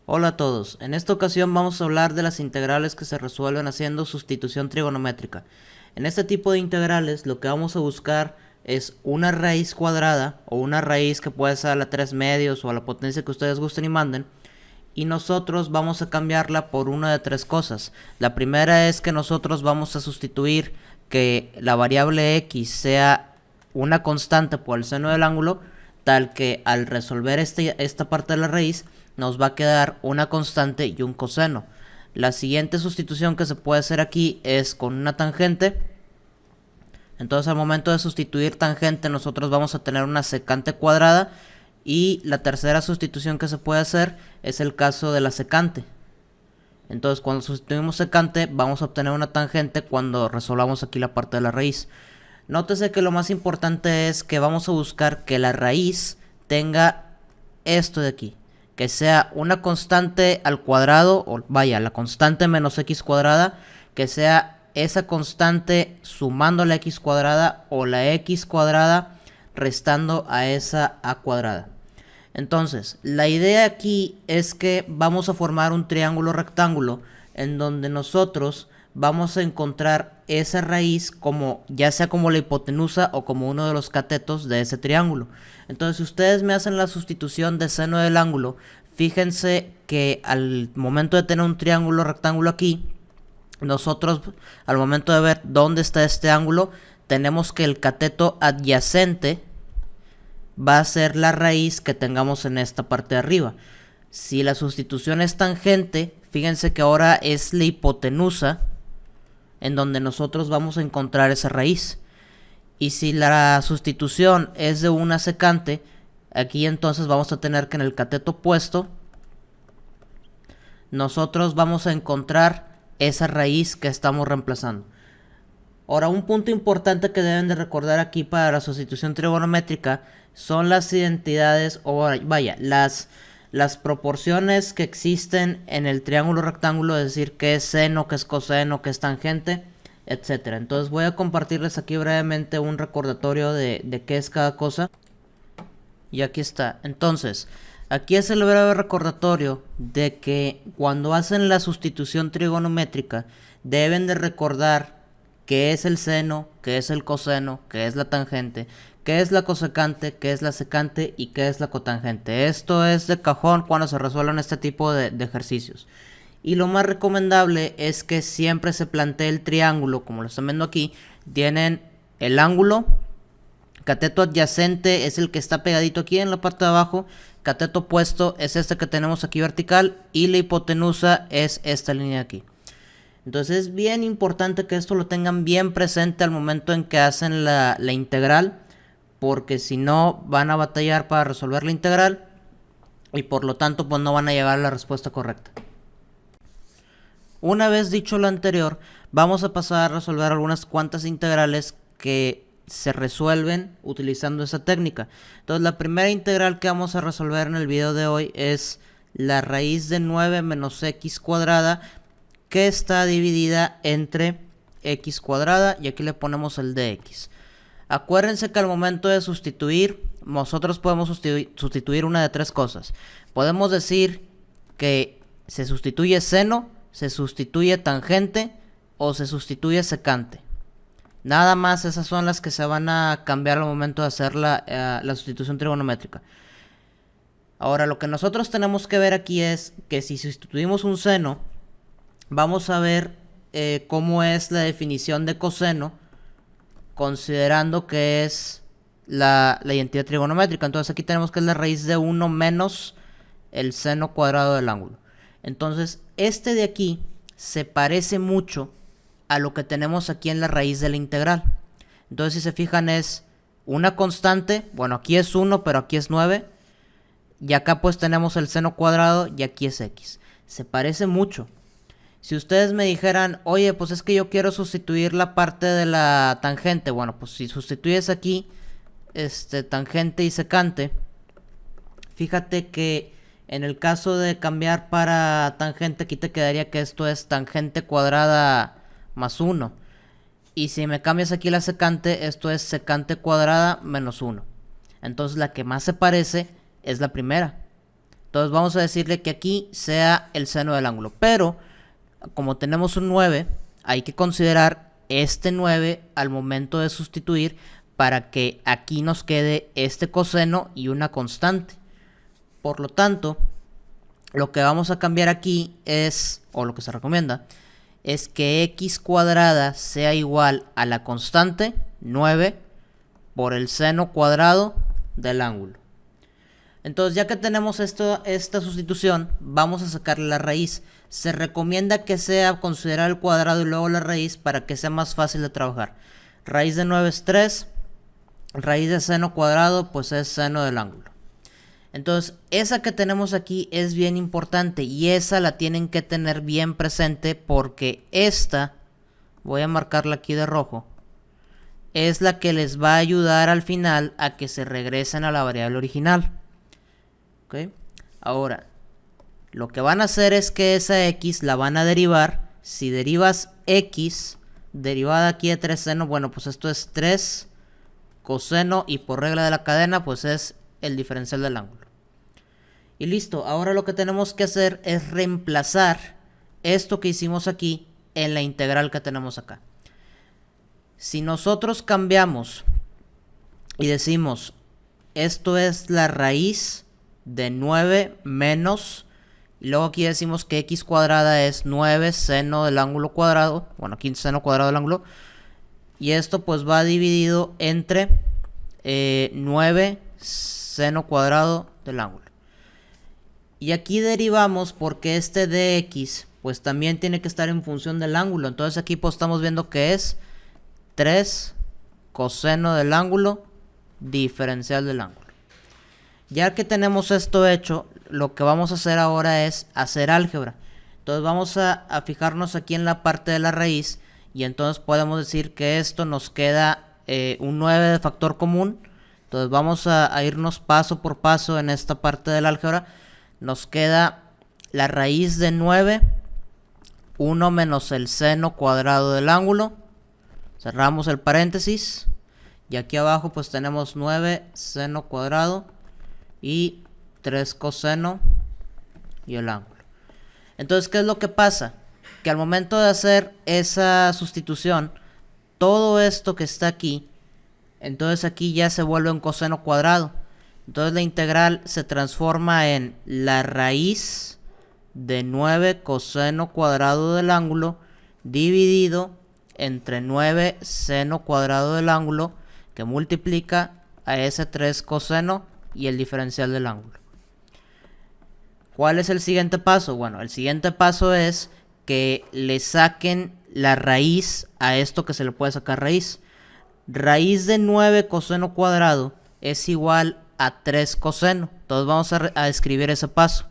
Hola a todos, en esta ocasión vamos a hablar de las integrales que se resuelven haciendo sustitución trigonométrica. En este tipo de integrales lo que vamos a buscar es una raíz cuadrada o una raíz que puede ser a la 3 medios o a la potencia que ustedes gusten y manden, y nosotros vamos a cambiarla por una de tres cosas. La primera es que nosotros vamos a sustituir que la variable x sea una constante por el seno del ángulo, tal que al resolver esta parte de la raíz nos va a quedar una constante y un coseno. La siguiente sustitución que se puede hacer aquí es con una tangente. Entonces al momento de sustituir tangente nosotros vamos a tener una secante cuadrada. Y la tercera sustitución que se puede hacer es el caso de la secante. Entonces cuando sustituimos secante vamos a obtener una tangente cuando resolvamos aquí la parte de la raíz. Nótese que lo más importante es que vamos a buscar que la raíz tenga esto de aquí, que sea una constante al cuadrado, o vaya, la constante menos x cuadrada, que sea esa constante sumando la x cuadrada o la x cuadrada restando a esa a cuadrada. Entonces, la idea aquí es que vamos a formar un triángulo rectángulo en donde nosotros vamos a encontrar esa raíz como ya sea como la hipotenusa o como uno de los catetos de ese triángulo. Entonces, si ustedes me hacen la sustitución de seno del ángulo, fíjense que al momento de tener un triángulo rectángulo aquí, nosotros al momento de ver dónde está este ángulo, tenemos que el cateto adyacente va a ser la raíz que tengamos en esta parte de arriba. Si la sustitución es tangente, fíjense que ahora es la hipotenusa en donde nosotros vamos a encontrar esa raíz. Y si la sustitución es de una secante, aquí entonces vamos a tener que en el cateto opuesto nosotros vamos a encontrar esa raíz que estamos reemplazando. Ahora, un punto importante que deben de recordar aquí para la sustitución trigonométrica son las identidades, o vaya, las proporciones que existen en el triángulo rectángulo, es decir, qué es seno, qué es coseno, qué es tangente, etcétera. Entonces voy a compartirles aquí brevemente un recordatorio de qué es cada cosa. Y aquí está. Entonces, aquí es el breve recordatorio de que cuando hacen la sustitución trigonométrica deben de recordar qué es el seno, qué es el coseno, qué es la tangente, qué es la cosecante, qué es la secante y qué es la cotangente. Esto es de cajón cuando se resuelven este tipo de ejercicios. Y lo más recomendable es que siempre se plantee el triángulo, como lo están viendo aquí. Tienen el ángulo, cateto adyacente es el que está pegadito aquí en la parte de abajo, cateto opuesto es este que tenemos aquí vertical y la hipotenusa es esta línea de aquí. Entonces es bien importante que esto lo tengan bien presente al momento en que hacen la integral, porque si no van a batallar para resolver la integral y por lo tanto pues no van a llegar a la respuesta correcta. Una vez dicho lo anterior, vamos a pasar a resolver algunas cuantas integrales que se resuelven utilizando esa técnica. Entonces la primera integral que vamos a resolver en el video de hoy es la raíz de 9 menos x cuadrada, que está dividida entre x cuadrada y aquí le ponemos el dx. Acuérdense que al momento de sustituir, nosotros podemos sustituir una de tres cosas. Podemos decir que se sustituye seno, se sustituye tangente o se sustituye secante. Nada más esas son las que se van a cambiar al momento de hacer la sustitución trigonométrica. Ahora lo que nosotros tenemos que ver aquí es que si sustituimos un seno, vamos a ver cómo es la definición de coseno, considerando que es la identidad trigonométrica. Entonces aquí tenemos que es la raíz de 1 menos el seno cuadrado del ángulo. Entonces este de aquí se parece mucho a lo que tenemos aquí en la raíz de la integral. Entonces si se fijan es una constante, bueno aquí es 1 pero aquí es 9, y acá pues tenemos el seno cuadrado y aquí es x. Se parece mucho. Si ustedes me dijeran, oye, pues es que yo quiero sustituir la parte de la tangente. Bueno, pues si sustituyes aquí tangente y secante, fíjate que en el caso de cambiar para tangente, aquí te quedaría que esto es tangente cuadrada más 1. Y si me cambias aquí la secante, esto es secante cuadrada menos 1. Entonces la que más se parece es la primera. Entonces vamos a decirle que aquí sea el seno del ángulo. Pero como tenemos un 9, hay que considerar este 9 al momento de sustituir para que aquí nos quede este coseno y una constante. Por lo tanto, lo que vamos a cambiar aquí es, o lo que se recomienda, es que x cuadrada sea igual a la constante 9 por el seno cuadrado del ángulo. Entonces, ya que tenemos esta sustitución, vamos a sacarle la raíz. Se recomienda que sea considerar el cuadrado y luego la raíz para que sea más fácil de trabajar. Raíz de 9 es 3, raíz de seno cuadrado pues es seno del ángulo. Entonces, esa que tenemos aquí es bien importante y esa la tienen que tener bien presente porque esta, voy a marcarla aquí de rojo, es la que les va a ayudar al final a que se regresen a la variable original. ¿Ok? Ahora, lo que van a hacer es que esa x la van a derivar. Si derivas x, derivada aquí de 3 seno, bueno, pues esto es 3 coseno y por regla de la cadena, pues es el diferencial del ángulo. Y listo, ahora lo que tenemos que hacer es reemplazar esto que hicimos aquí en la integral que tenemos acá. Si nosotros cambiamos y decimos, esto es la raíz de 9 menos, y luego aquí decimos que x cuadrada es 9 seno del ángulo cuadrado, bueno, aquí seno cuadrado del ángulo, y esto pues va dividido entre 9 seno cuadrado del ángulo. Y aquí derivamos porque este dx pues también tiene que estar en función del ángulo. Entonces aquí pues estamos viendo que es 3 coseno del ángulo diferencial del ángulo. Ya que tenemos esto hecho, lo que vamos a hacer ahora es hacer álgebra. Entonces vamos a fijarnos aquí en la parte de la raíz y entonces podemos decir que esto nos queda un 9 de factor común. Entonces vamos a irnos paso por paso en esta parte del álgebra. Nos queda la raíz de 9, 1 menos el seno cuadrado del ángulo. Cerramos el paréntesis. Y aquí abajo pues tenemos 9 seno cuadrado y 3 coseno y el ángulo. Entonces, ¿qué es lo que pasa? Que al momento de hacer esa sustitución, todo esto que está aquí, entonces aquí ya se vuelve un coseno cuadrado. Entonces la integral se transforma en la raíz de 9 coseno cuadrado del ángulo dividido entre 9 seno cuadrado del ángulo que multiplica a ese 3 coseno y el diferencial del ángulo. ¿Cuál es el siguiente paso? Bueno, el siguiente paso es que le saquen la raíz a esto que se le puede sacar raíz. Raíz de 9 coseno cuadrado es igual a 3 coseno. Entonces vamos a escribir ese paso.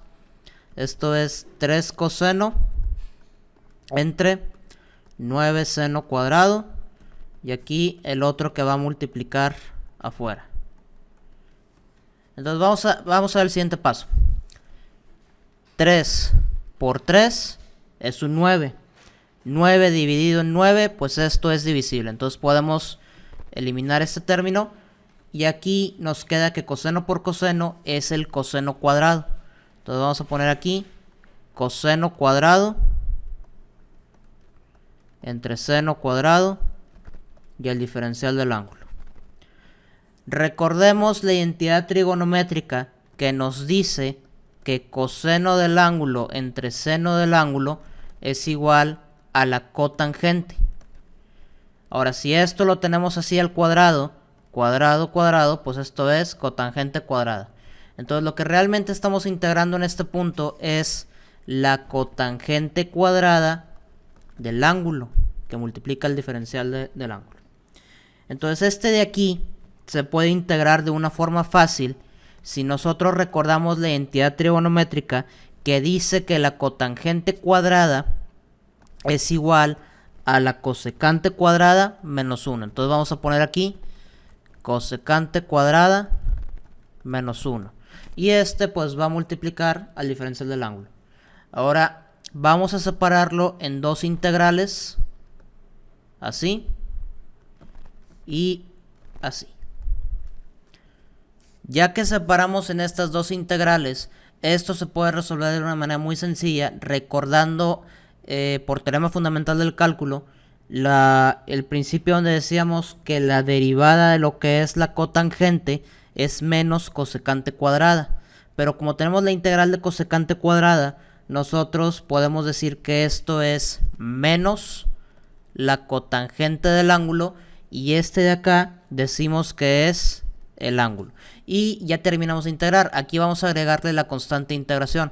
Esto es 3 coseno entre 9 seno cuadrado y aquí el otro que va a multiplicar afuera. Entonces vamos a ver el siguiente paso. 3 por 3 es un 9. 9 dividido en 9, pues esto es divisible. Entonces podemos eliminar este término. Y aquí nos queda que coseno por coseno es el coseno cuadrado. Entonces vamos a poner aquí coseno cuadrado entre seno cuadrado y el diferencial del ángulo. Recordemos la identidad trigonométrica que nos dice que coseno del ángulo entre seno del ángulo es igual a la cotangente. Ahora, si esto lo tenemos así al cuadrado, cuadrado, pues esto es cotangente cuadrada. Entonces lo que realmente estamos integrando en este punto es la cotangente cuadrada del ángulo que multiplica el diferencial del ángulo. Entonces este de aquí se puede integrar de una forma fácil si nosotros recordamos la identidad trigonométrica que dice que la cotangente cuadrada es igual a la cosecante cuadrada menos 1. Entonces vamos a poner aquí cosecante cuadrada menos 1. Y este pues va a multiplicar al diferencial del ángulo. Ahora vamos a separarlo en dos integrales. Así. Y así. Ya que separamos en estas dos integrales, esto se puede resolver de una manera muy sencilla, recordando por teorema fundamental del cálculo el principio donde decíamos que la derivada de lo que es la cotangente es menos cosecante cuadrada. Pero como tenemos la integral de cosecante cuadrada, nosotros podemos decir que esto es menos la cotangente del ángulo, y este de acá decimos que es el ángulo. Y ya terminamos de integrar. Aquí vamos a agregarle la constante de integración.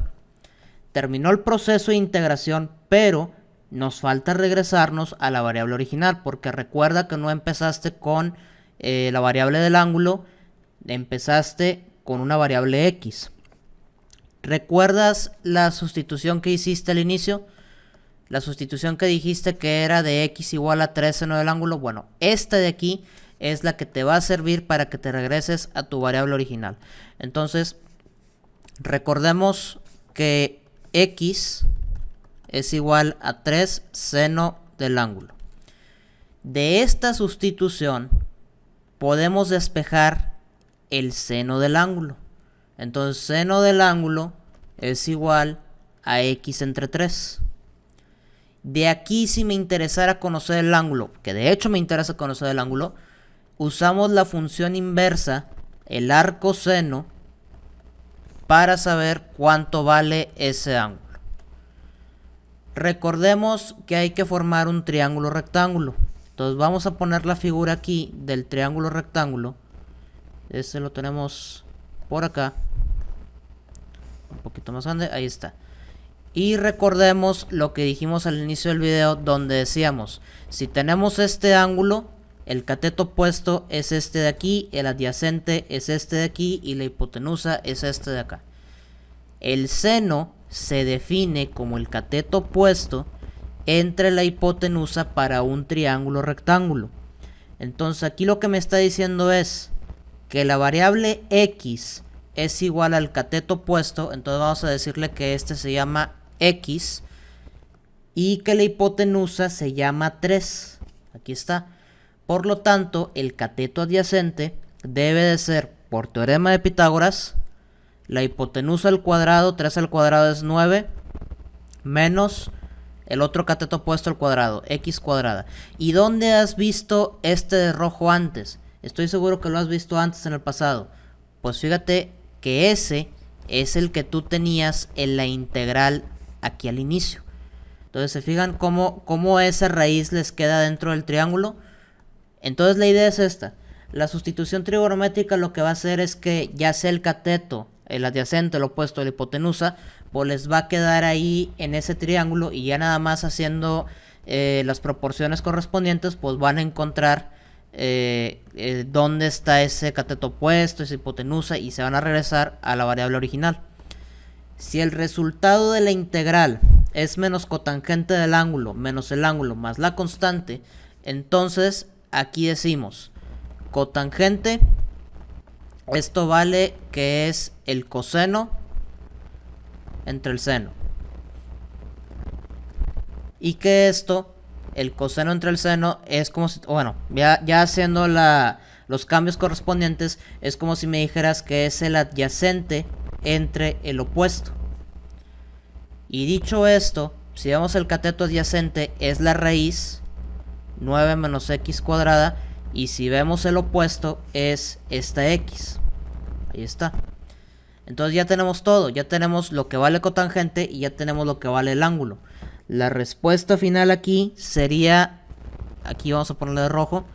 Terminó el proceso de integración, pero nos falta regresarnos a la variable original, porque recuerda que no empezaste con la variable del ángulo, empezaste con una variable x. ¿Recuerdas la sustitución que hiciste al inicio? La sustitución que dijiste que era de x igual a 3 seno del ángulo. Bueno, esta de aquí es la que te va a servir para que te regreses a tu variable original. Entonces, recordemos que x es igual a 3 seno del ángulo. De esta sustitución podemos despejar el seno del ángulo. Entonces, seno del ángulo es igual a x entre 3. De aquí, si me interesara conocer el ángulo, que de hecho me interesa conocer el ángulo, usamos la función inversa, el arco seno, para saber cuánto vale ese ángulo. Recordemos que hay que formar un triángulo rectángulo. Entonces vamos a poner la figura aquí del triángulo rectángulo. Este lo tenemos por acá. Un poquito más grande, ahí está. Y recordemos lo que dijimos al inicio del video, donde decíamos, si tenemos este ángulo, el cateto opuesto es este de aquí, el adyacente es este de aquí y la hipotenusa es este de acá. El seno se define como el cateto opuesto entre la hipotenusa para un triángulo rectángulo. Entonces aquí lo que me está diciendo es que la variable x es igual al cateto opuesto, entonces vamos a decirle que este se llama x y que la hipotenusa se llama 3. Aquí está. Por lo tanto, el cateto adyacente debe de ser, por teorema de Pitágoras, la hipotenusa al cuadrado, 3 al cuadrado es 9, menos el otro cateto opuesto al cuadrado, x cuadrada. ¿Y dónde has visto este de rojo antes? Estoy seguro que lo has visto antes en el pasado. Pues fíjate que ese es el que tú tenías en la integral aquí al inicio. Entonces, ¿se fijan cómo esa raíz les queda dentro del triángulo? Entonces la idea es esta. La sustitución trigonométrica lo que va a hacer es que ya sea el cateto, el adyacente, el opuesto, la hipotenusa, pues les va a quedar ahí en ese triángulo, y ya nada más haciendo las proporciones correspondientes, pues van a encontrar dónde está ese cateto opuesto, esa hipotenusa, y se van a regresar a la variable original. Si el resultado de la integral es menos cotangente del ángulo menos el ángulo más la constante, entonces aquí decimos cotangente, esto vale que es el coseno entre el seno, y que esto, el coseno entre el seno, es como si, bueno, ya haciendo los cambios correspondientes, es como si me dijeras que es el adyacente entre el opuesto. Y dicho esto, si vemos el cateto adyacente es la raíz 9 menos x cuadrada, y si vemos el opuesto es esta x. Ahí está. Entonces ya tenemos todo, ya tenemos lo que vale cotangente y ya tenemos lo que vale el ángulo. La respuesta final aquí sería, aquí vamos a ponerle de rojo,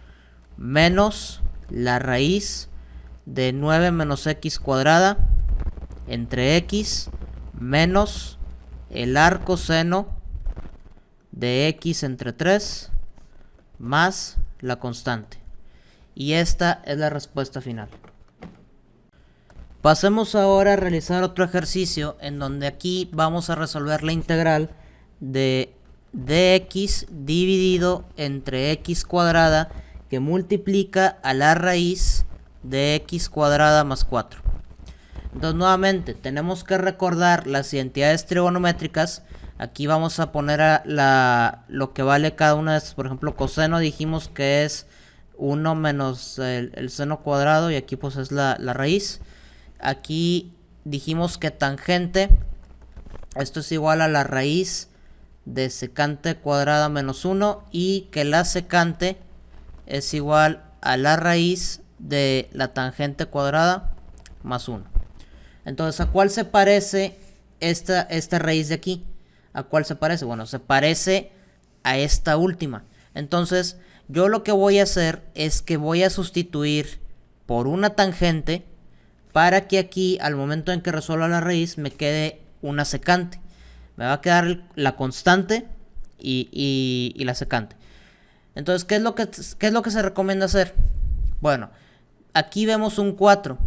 menos la raíz de 9 menos x cuadrada entre x menos el arco seno de x entre 3 más la constante. Y esta es la respuesta final. Pasemos ahora a realizar otro ejercicio en donde aquí vamos a resolver la integral de dx dividido entre x cuadrada que multiplica a la raíz de x cuadrada más 4. Entonces nuevamente tenemos que recordar las identidades trigonométricas. Aquí vamos a poner lo que vale cada una de estas. Por ejemplo, coseno dijimos que es 1 menos el seno cuadrado, y aquí pues es la raíz. Aquí dijimos que tangente, esto es igual a la raíz de secante cuadrada menos 1 y que la secante es igual a la raíz de la tangente cuadrada más 1. Entonces, ¿a cuál se parece esta raíz de aquí? ¿A cuál se parece? Bueno, se parece a esta última. Entonces, yo lo que voy a hacer es que voy a sustituir por una tangente para que aquí, al momento en que resuelva la raíz, me quede una secante. Me va a quedar la constante y la secante. Entonces, ¿qué es lo que se recomienda hacer? Bueno, aquí vemos un 4.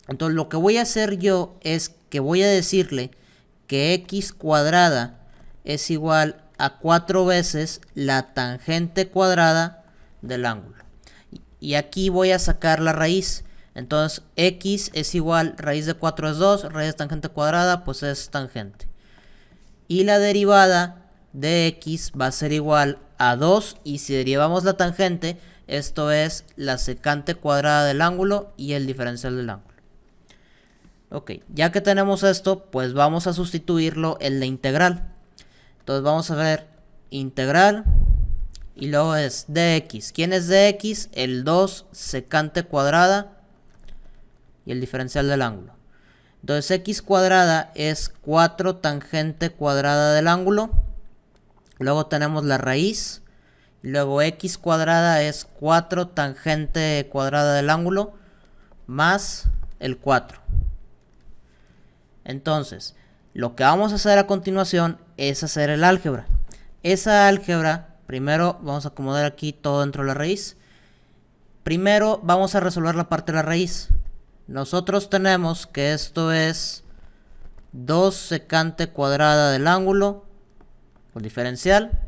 Entonces, lo que voy a hacer yo es que voy a decirle que x cuadrada es igual a 4 veces la tangente cuadrada del ángulo. Y aquí voy a sacar la raíz. Entonces, x es igual, raíz de 4 es 2, raíz de tangente cuadrada, pues es tangente. Y la derivada de x va a ser igual a 2, y si derivamos la tangente, esto es la secante cuadrada del ángulo y el diferencial del ángulo. Ok, ya que tenemos esto, pues vamos a sustituirlo en la integral. Entonces vamos a ver integral y luego es dx. ¿Quién es dx? El 2 secante cuadrada y el diferencial del ángulo. Entonces x cuadrada es 4 tangente cuadrada del ángulo. Luego tenemos la raíz. Luego x cuadrada es 4 tangente cuadrada del ángulo más el 4. Entonces, lo que vamos a hacer a continuación es hacer el álgebra. Esa álgebra, primero vamos a acomodar aquí todo dentro de la raíz. Primero vamos a resolver la parte de la raíz. Nosotros tenemos que esto es 2 secante cuadrada del ángulo, con diferencial,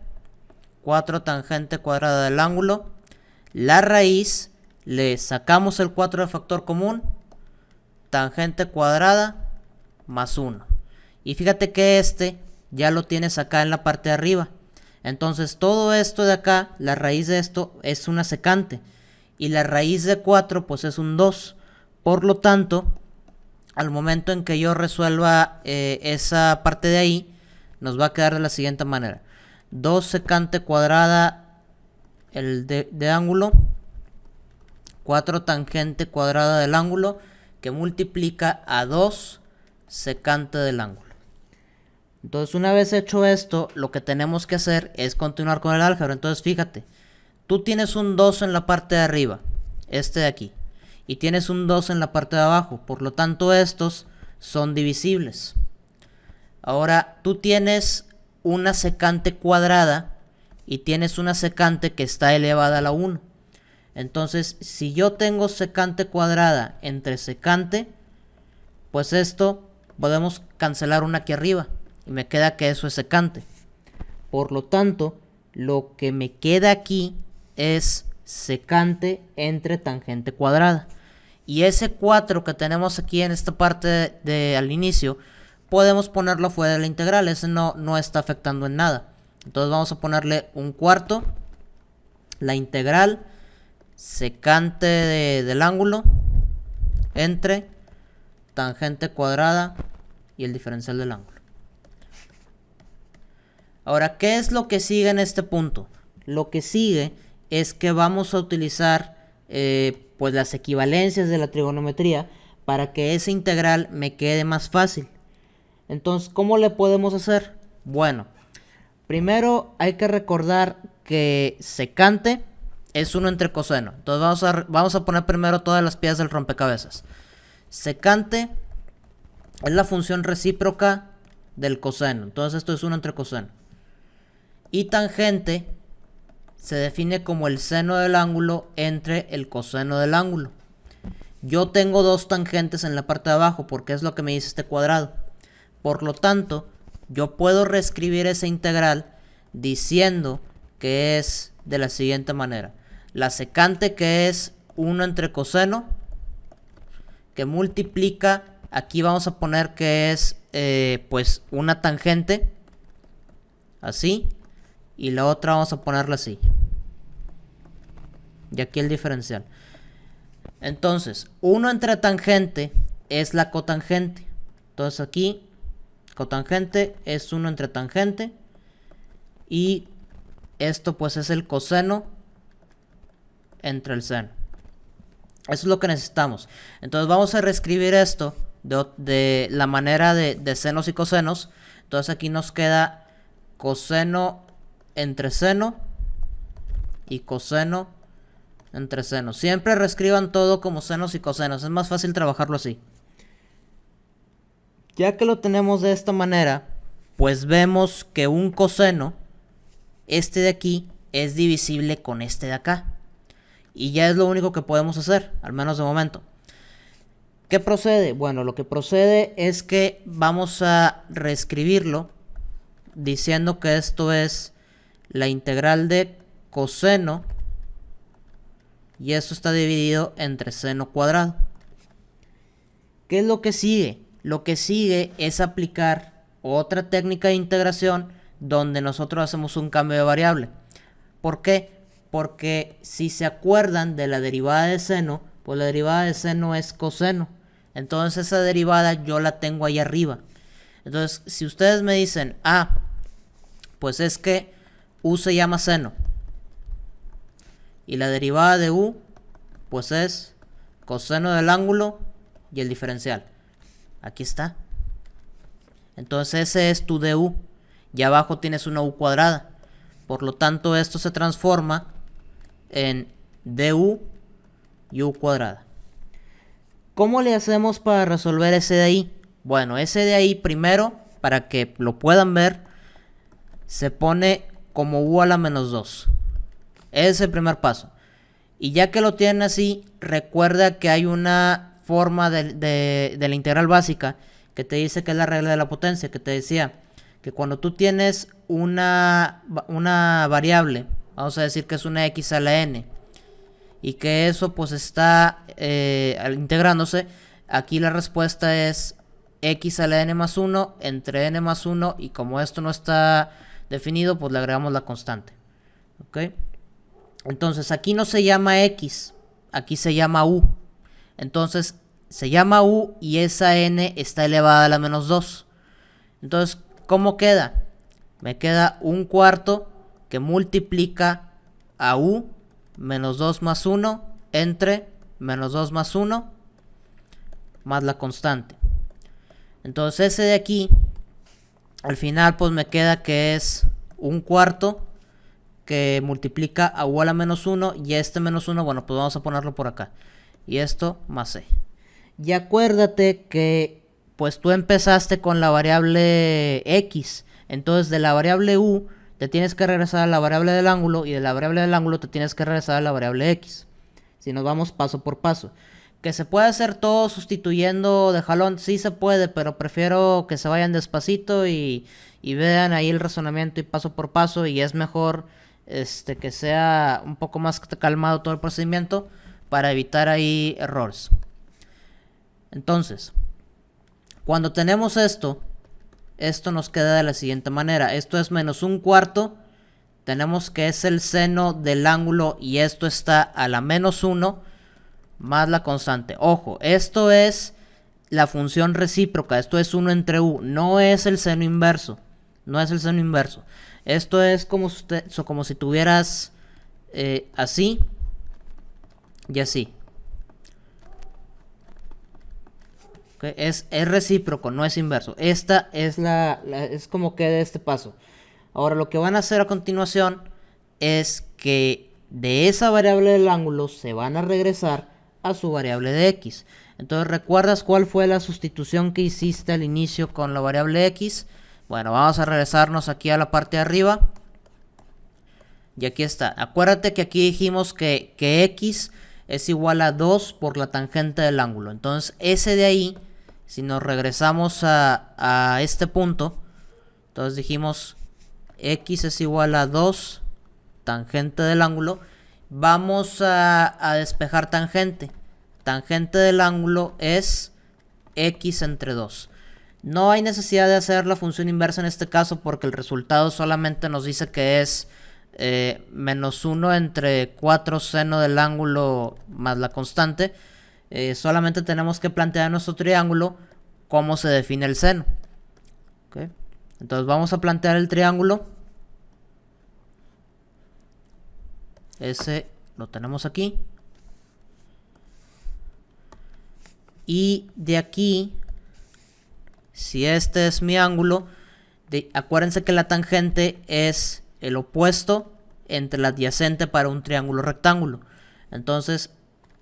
4 tangente cuadrada del ángulo. La raíz, le sacamos el 4 de factor común, tangente cuadrada más 1. Y fíjate que este ya lo tienes acá en la parte de arriba. Entonces todo esto de acá, la raíz de esto es una secante. Y la raíz de 4 pues es un 2. Por lo tanto, al momento en que yo resuelva esa parte de ahí, nos va a quedar de la siguiente manera. 2 secante cuadrada de ángulo, 4 tangente cuadrada del ángulo, que multiplica a 2 secante del ángulo. Entonces, una vez hecho esto, lo que tenemos que hacer es continuar con el álgebra. Entonces, fíjate, tú tienes un 2 en la parte de arriba, este de aquí, y tienes un 2 en la parte de abajo. Por lo tanto, estos son divisibles. Ahora, tú tienes una secante cuadrada y tienes una secante que está elevada a la 1. Entonces, si yo tengo secante cuadrada entre secante, pues esto podemos cancelar una aquí arriba y me queda que eso es secante. Por lo tanto, lo que me queda aquí es secante entre tangente cuadrada. Y ese 4 que tenemos aquí en esta parte al inicio, podemos ponerlo fuera de la integral. Ese no está afectando en nada. Entonces vamos a ponerle un cuarto, la integral secante del ángulo entre tangente cuadrada y el diferencial del ángulo. Ahora, ¿qué es lo que sigue en este punto? Lo que sigue es que vamos a utilizar pues las equivalencias de la trigonometría para que esa integral me quede más fácil. Entonces, ¿cómo le podemos hacer? Bueno, primero hay que recordar que secante es 1 entre coseno. Entonces vamos a poner primero todas las piezas del rompecabezas. Secante es la función recíproca del coseno. Entonces esto es 1 entre coseno. Y tangente se define como el seno del ángulo entre el coseno del ángulo. Yo tengo dos tangentes en la parte de abajo porque es lo que me dice este cuadrado. Por lo tanto, yo puedo reescribir esa integral diciendo que es de la siguiente manera. La secante, que es 1 entre coseno, que multiplica, aquí vamos a poner que es pues una tangente, así, y la otra vamos a ponerla así. Y aquí el diferencial. Entonces, 1 entre tangente es la cotangente. Entonces aquí cotangente es 1 entre tangente. Y esto pues es el coseno entre el seno. Eso es lo que necesitamos. Entonces vamos a reescribir esto de la manera de senos y cosenos. Entonces aquí nos queda coseno entre seno y coseno entre seno. Siempre reescriban todo como senos y cosenos. Es más fácil trabajarlo así. Ya que lo tenemos de esta manera, pues vemos que un coseno, este de aquí, es divisible con este de acá. Y ya es lo único que podemos hacer, al menos de momento. ¿Qué procede? Bueno, lo que procede es que vamos a reescribirlo diciendo que esto es la integral de coseno y esto está dividido entre seno cuadrado. ¿Qué es lo que sigue? Lo que sigue es aplicar otra técnica de integración donde nosotros hacemos un cambio de variable. ¿Por qué? Porque si se acuerdan de la derivada de seno, pues la derivada de seno es coseno. Entonces esa derivada yo la tengo ahí arriba. Entonces si ustedes me dicen, pues es que u se llama seno y la derivada de u pues es coseno del ángulo y el diferencial. Aquí está. Entonces ese es tu du. Y abajo tienes una u cuadrada. Por lo tanto esto se transforma en du y u cuadrada. ¿Cómo le hacemos para resolver ese de ahí? Bueno, ese de ahí primero, para que lo puedan ver, se pone como u a la menos 2. Ese es el primer paso. Y ya que lo tienen así, recuerda que hay una forma de la integral básica que te dice que es la regla de la potencia, que te decía que cuando tú tienes una variable, vamos a decir que es una x a la n, y que eso pues está integrándose, aquí la respuesta es x a la n más 1 entre n más 1, y como esto no está definido, pues le agregamos la constante. ¿Ok? Entonces aquí no se llama x, aquí se llama u. Entonces se llama u y esa n está elevada a la menos 2. Entonces, ¿cómo queda? Me queda un cuarto que multiplica a u menos 2 más 1 entre menos 2 más 1 más la constante. Entonces ese de aquí, al final pues me queda que es un cuarto que multiplica a u a la menos 1 y este menos 1, bueno, pues vamos a ponerlo por acá. Y esto más c. Y acuérdate que pues tú empezaste con la variable x. Entonces de la variable u te tienes que regresar a la variable del ángulo y de la variable del ángulo te tienes que regresar a la variable x. Si nos vamos paso por paso. ¿Que se puede hacer todo sustituyendo de jalón? Sí se puede, pero prefiero que se vayan despacito y vean ahí el razonamiento y paso por paso. Y es mejor que sea un poco más calmado todo el procedimiento para evitar ahí errores. Entonces, cuando tenemos esto nos queda de la siguiente manera. Esto es menos un cuarto. Tenemos que es el seno del ángulo y esto está a la menos 1 más la constante. Ojo, esto es la función recíproca. Esto es 1 entre u. No es el seno inverso. No es el seno inverso. Esto es como si tuvieras así y así. Okay. Es recíproco, no es inverso. Esta es es como queda este paso. Ahora lo que van a hacer a continuación es que de esa variable del ángulo se van a regresar a su variable de x. Entonces, ¿recuerdas cuál fue la sustitución que hiciste al inicio con la variable x? Bueno, vamos a regresarnos aquí a la parte de arriba. Y aquí está. Acuérdate que aquí dijimos que x es igual a 2 por la tangente del ángulo. Entonces, ese de ahí, si nos regresamos a este punto, entonces dijimos x es igual a 2 tangente del ángulo. Vamos a despejar tangente. Tangente del ángulo es x entre 2. No hay necesidad de hacer la función inversa en este caso porque el resultado solamente nos dice que es menos 1 entre 4 seno del ángulo más la constante. solamente tenemos que plantear en nuestro triángulo cómo se define el seno. ¿Okay? Entonces vamos a plantear el triángulo. Ese lo tenemos aquí. Y de aquí, si este es mi ángulo, acuérdense que la tangente es el opuesto entre la adyacente para un triángulo rectángulo. Entonces,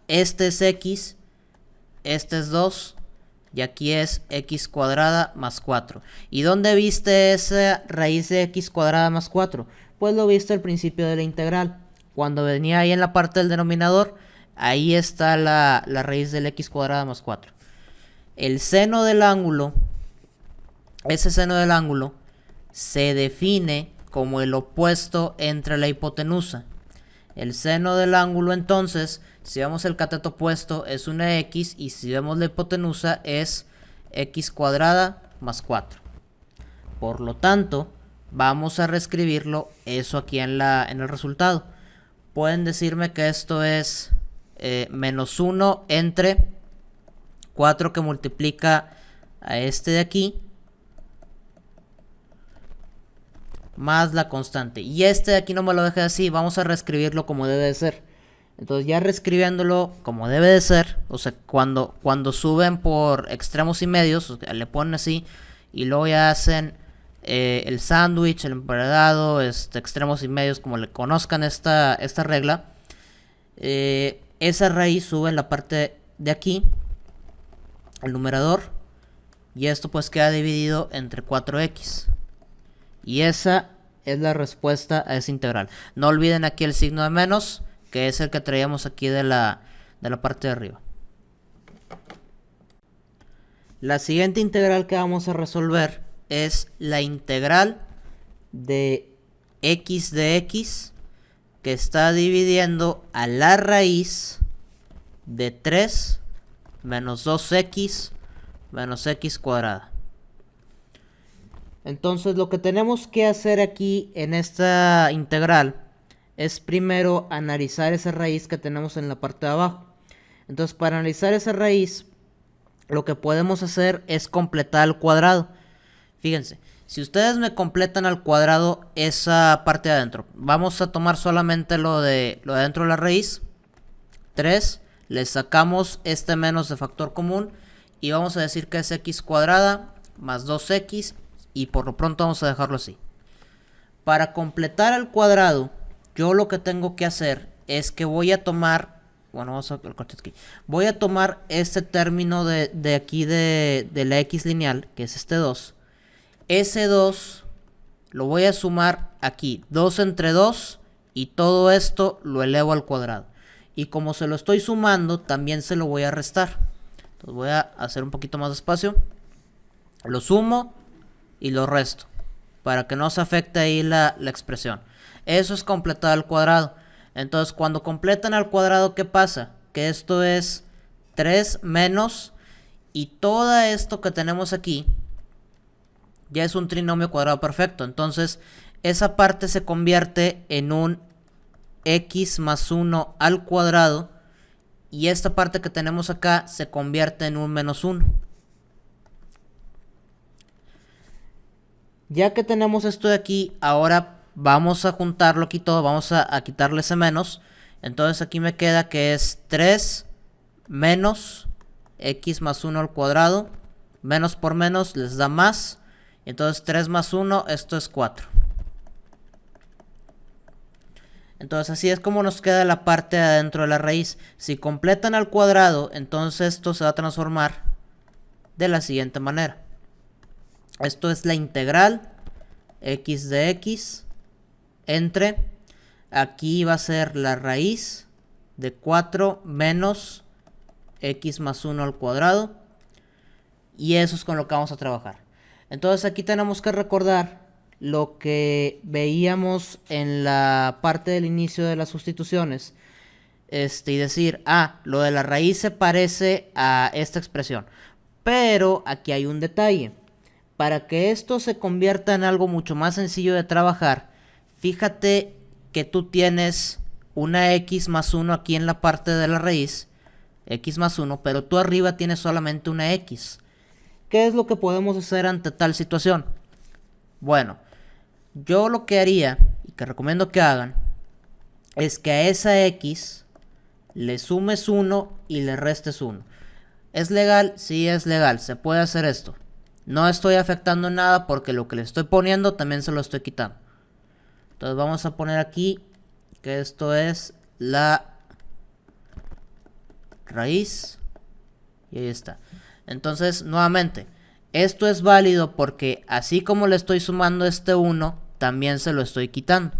este es x, este es 2, y aquí es x cuadrada más 4. ¿Y dónde viste esa raíz de x cuadrada más 4? Pues lo viste al principio de la integral. Cuando venía ahí en la parte del denominador, ahí está la raíz del x cuadrada más 4. El seno del ángulo, ese seno del ángulo, se define como el opuesto entre la hipotenusa. El seno del ángulo, entonces, si vemos el cateto opuesto, es una x, y si vemos la hipotenusa es x cuadrada más 4. Por lo tanto, vamos a reescribirlo eso aquí en el resultado. Pueden decirme que esto es menos 1 entre 4 que multiplica a este de aquí, más la constante. Y este de aquí no me lo deje así, vamos a reescribirlo como debe de ser. Entonces ya reescribiéndolo como debe de ser, o sea, cuando suben por extremos y medios, o sea, le ponen así, y luego ya hacen el sándwich, el emparedado, extremos y medios, como le conozcan esta regla. Esa raíz sube en la parte de aquí, el numerador, y esto pues queda dividido entre 4x. Y esa es la respuesta a esa integral. No olviden aquí el signo de menos, que es el que traíamos aquí de la parte de arriba. La siguiente integral que vamos a resolver es la integral de x, que está dividiendo a la raíz de 3 menos 2x menos x cuadrada. Entonces lo que tenemos que hacer aquí en esta integral es primero analizar esa raíz que tenemos en la parte de abajo. Entonces para analizar esa raíz, lo que podemos hacer es completar al cuadrado. Fíjense, si ustedes me completan al cuadrado esa parte de adentro, vamos a tomar solamente lo de adentro de la raíz. 3, le sacamos este menos de factor común y vamos a decir que es x cuadrada más 2x, y por lo pronto vamos a dejarlo así. Para completar al cuadrado, yo lo que tengo que hacer es que voy a tomar, voy a tomar este término de aquí de la x lineal, que es este 2. Ese 2 lo voy a sumar aquí, 2 entre 2, y todo esto lo elevo al cuadrado. Y como se lo estoy sumando, también se lo voy a restar. Entonces voy a hacer un poquito más despacio. Lo sumo y lo resto, para que no se afecte ahí la expresión. Eso es completar al cuadrado. Entonces cuando completan al cuadrado, ¿qué pasa? Que esto es 3 menos, y todo esto que tenemos aquí ya es un trinomio cuadrado perfecto. Entonces esa parte se convierte en un x más 1 al cuadrado, y esta parte que tenemos acá se convierte en un menos 1. Ya que tenemos esto de aquí, ahora vamos a juntarlo aquí todo, vamos a quitarle ese menos. Entonces aquí me queda que es 3 menos x más 1 al cuadrado. Menos por menos les da más. Entonces 3 más 1, esto es 4. Entonces así es como nos queda la parte de adentro de la raíz. Si completan al cuadrado, entonces esto se va a transformar de la siguiente manera. Esto es la integral x de x entre, aquí va a ser la raíz de 4 menos x más 1 al cuadrado, y eso es con lo que vamos a trabajar. Entonces aquí tenemos que recordar lo que veíamos en la parte del inicio de las sustituciones, y decir, lo de la raíz se parece a esta expresión, pero aquí hay un detalle. Para que esto se convierta en algo mucho más sencillo de trabajar, fíjate que tú tienes una x más 1 aquí en la parte de la raíz, x más 1, pero tú arriba tienes solamente una x. ¿Qué es lo que podemos hacer ante tal situación? Bueno, yo lo que haría, y que recomiendo que hagan, es que a esa x le sumes 1 y le restes 1. ¿Es legal? Sí, es legal, se puede hacer esto. No estoy afectando nada porque lo que le estoy poniendo también se lo estoy quitando. Entonces vamos a poner aquí que esto es la raíz. Y ahí está. Entonces, nuevamente, esto es válido porque así como le estoy sumando este 1, también se lo estoy quitando.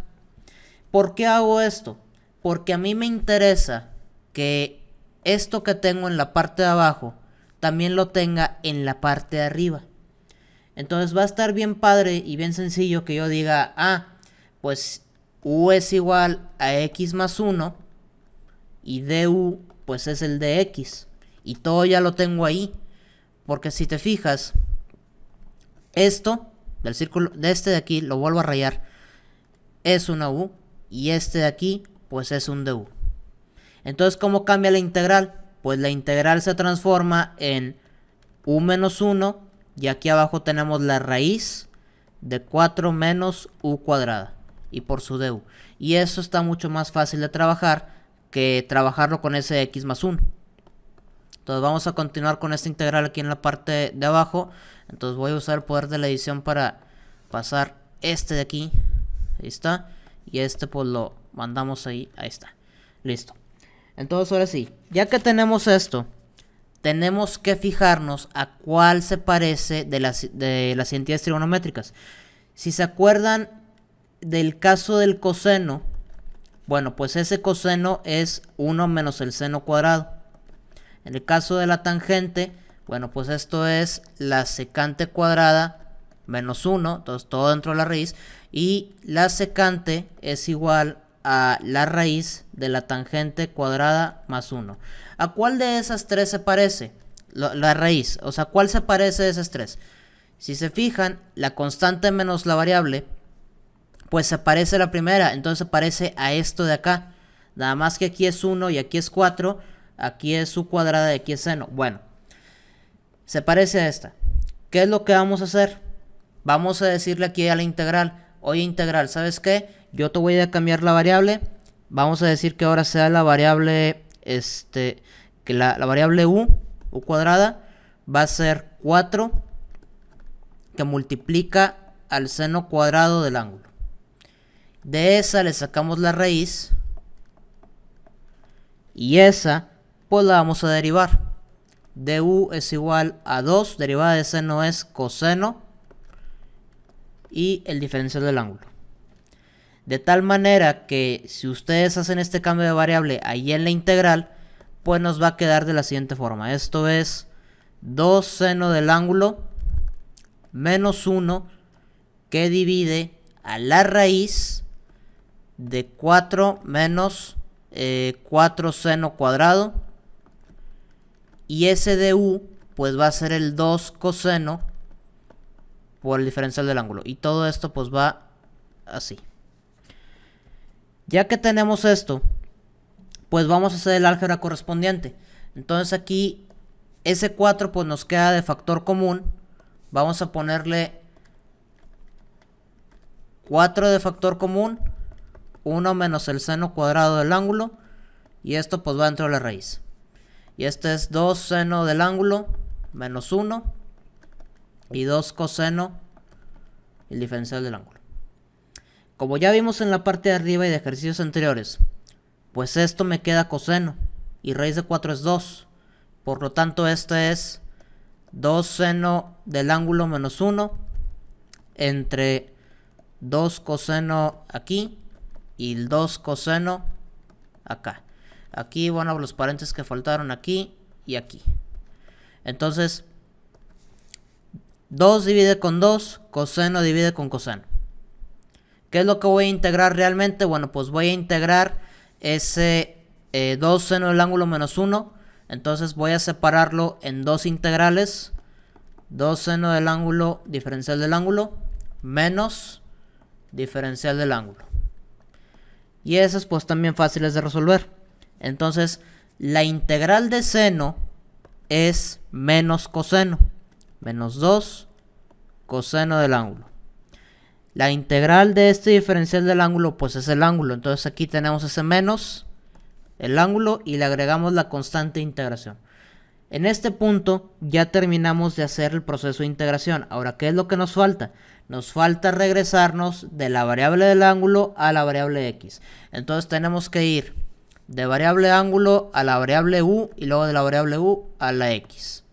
¿Por qué hago esto? Porque a mí me interesa que esto que tengo en la parte de abajo también lo tenga en la parte de arriba. Entonces va a estar bien padre y bien sencillo que yo diga, pues u es igual a x más 1 y du pues es el de x. Y todo ya lo tengo ahí. Porque si te fijas, esto del círculo, de este de aquí, lo vuelvo a rayar, es una u. Y este de aquí, pues es un du. Entonces, ¿cómo cambia la integral? Pues la integral se transforma en u menos 1. Y aquí abajo tenemos la raíz de 4 menos u cuadrada. Y por su du. Y eso está mucho más fácil de trabajar que trabajarlo con ese x más 1. Entonces vamos a continuar con esta integral aquí en la parte de abajo. Entonces voy a usar el poder de la edición para pasar este de aquí. Ahí está. Y este pues lo mandamos ahí. Ahí está. Listo. Entonces ahora sí, ya que tenemos esto, tenemos que fijarnos a cuál se parece de las entidades trigonométricas. Si se acuerdan del caso del coseno, bueno, pues ese coseno es 1 menos el seno cuadrado. En el caso de la tangente, bueno, pues esto es la secante cuadrada menos 1, entonces todo dentro de la raíz. Y la secante es igual a la raíz de la tangente cuadrada más 1. ¿A cuál de esas tres se parece? La raíz, o sea, ¿cuál se parece de esas tres? Si se fijan, la constante menos la variable, pues se parece a la primera, entonces se parece a esto de acá. Nada más que aquí es 1 y aquí es 4, aquí es u cuadrada y aquí es seno. Bueno, se parece a esta. ¿Qué es lo que vamos a hacer? Vamos a decirle aquí a la integral, oye integral, ¿sabes qué? Yo te voy a cambiar la variable. Vamos a decir que ahora sea la variable, que la variable u cuadrada, va a ser 4 que multiplica al seno cuadrado del ángulo. De esa le sacamos la raíz y esa pues la vamos a derivar. Du es igual a 2, derivada de seno es coseno y el diferencial del ángulo. De tal manera que si ustedes hacen este cambio de variable ahí en la integral, pues nos va a quedar de la siguiente forma. Esto es 2 seno del ángulo menos 1 que divide a la raíz de 4 menos 4 seno cuadrado. Y ese de u pues va a ser el 2 coseno por el diferencial del ángulo. Y todo esto pues va así. Ya que tenemos esto, pues vamos a hacer el álgebra correspondiente. Entonces aquí ese 4 pues nos queda de factor común. Vamos a ponerle 4 de factor común, 1 menos el seno cuadrado del ángulo. Y esto pues va dentro de la raíz. Y este es 2 seno del ángulo menos 1 y 2 coseno el diferencial del ángulo. Como ya vimos en la parte de arriba y de ejercicios anteriores, pues esto me queda coseno y raíz de 4 es 2. Por lo tanto, este es 2 seno del ángulo menos 1 entre 2 coseno aquí y el 2 coseno acá. Aquí, bueno, los paréntesis que faltaron aquí y aquí. Entonces, 2 divide con 2, coseno divide con coseno. ¿Qué es lo que voy a integrar realmente? Bueno, pues voy a integrar ese 2 seno del ángulo menos 1. Entonces voy a separarlo en dos integrales. 2 seno del ángulo, diferencial del ángulo, menos diferencial del ángulo. Y esas pues también fáciles de resolver. Entonces la integral de seno es menos coseno. Menos 2 coseno del ángulo. La integral de este diferencial del ángulo pues es el ángulo. Entonces aquí tenemos ese menos el ángulo y le agregamos la constante de integración. En este punto ya terminamos de hacer el proceso de integración. Ahora, ¿qué es lo que nos falta? Nos falta regresarnos de la variable del ángulo a la variable x. Entonces tenemos que ir de variable ángulo a la variable u y luego de la variable u a la x.